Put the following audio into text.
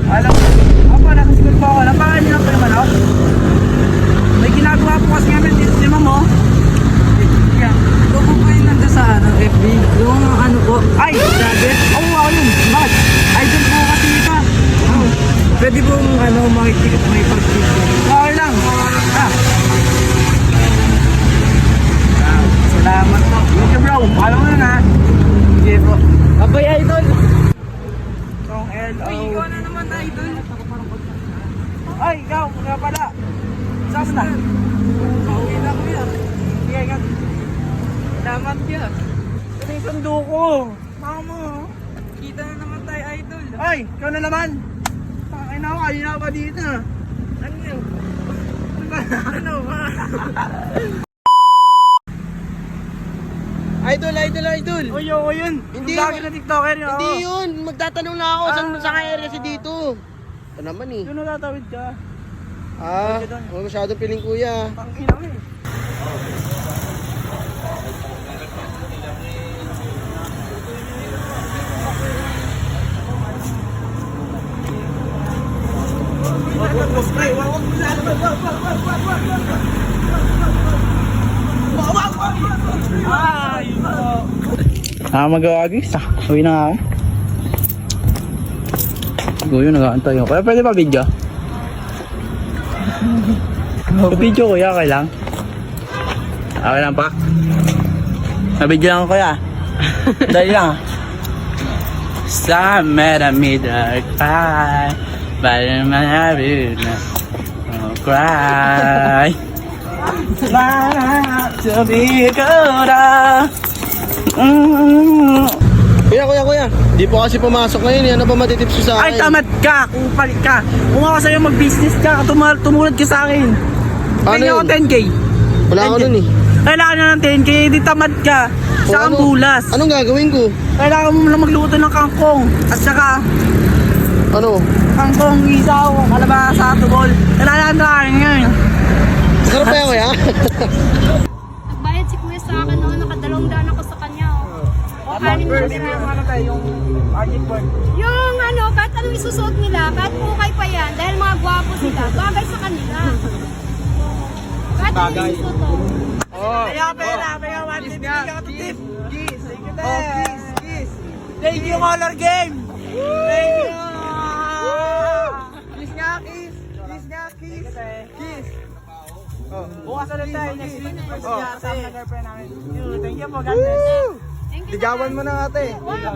Alam mo, ako, nakasigod po ako. Napangan niyo lang po yung manok. May ginagawa po kasi namin dito si Mamo. Ito po ba yung nandun sa FB? Yung ano po? Ay! Dagat? Oo, ako yun. Bakit? Idol po kasi ito. Pwede po makikita may pag-video. Okay lang. Ah. Salamat po. Thank you, bro. Alam mo na. Sige po. Abay, idol! Kung L.O. Uy, ikaw na naman, idol. Ay, ikaw. Kaya pala. Saan na? Pauwi na ko yan. Sige, ingat. Salamat yan. Ito yung sundo ko. Mama. Kita na naman tayo, idol. Ay, ikaw na naman. Ay, na ako. Kanina pa dito. Ano yun? Ano ba? Idol, idol, idol! Uy, ako yun. Hindi Yung vlogger na TikToker yun. Hindi yun! Magtatanong na ako saan area si dito. Ito naman eh. Doon natatawid ka. Huwag masyadong piling kuya. Pangina mo eh. Magawa guys. Uwi na nga ako. Guyo, nag-aantay ako. Kaya pwede pa video? Video kuya, okay lang? Okay lang pa? Nabidyo lang kuya. Dali lang. Some made a middle cry, but in my head, no cry. To be good. Kuya. Di po kasi pumasok ngayon eh. Ano ba matitips ko sa akin? Ay, tamad ka! Kupal ka! Kung ako sa'yo mag-business ka, tumulad ka sa akin. Ano Bigyan ako yun? 10k. Wala ako nun eh. Kailangan na ng 10k, di tamad ka. O, Saka bulas. Anong gagawin ko? Kailangan mo lang magluto ng kangkong. At saka, Ano? kangkong, isaw, kalabasa, tubol. Kailangan na rin ngayon. Masarap ba yan kuya? Nagbayad si Kuya sa akin noon, nakadalawang-daan ako sa kanya. O, anim na piraso. Ano tayo, yung magic board. Yung ano, kahit anong isusuot nila, kahit ukay pa yan, dahil mga gwapo sila, bagay sa kanila. Kahit anong isusuot. Kaya pera, one tip, bigyan ka to tip. Kiss, thank you there. Kiss. Thank you, color game. Thank you. Kiss nga, kiss. Kiss nga, kiss. Kiss. Bukas ulit tayo, next week. Kasama na girlfriend namin. Thank you po, God bless. Thank you. Ligawan mo na ate. Wow.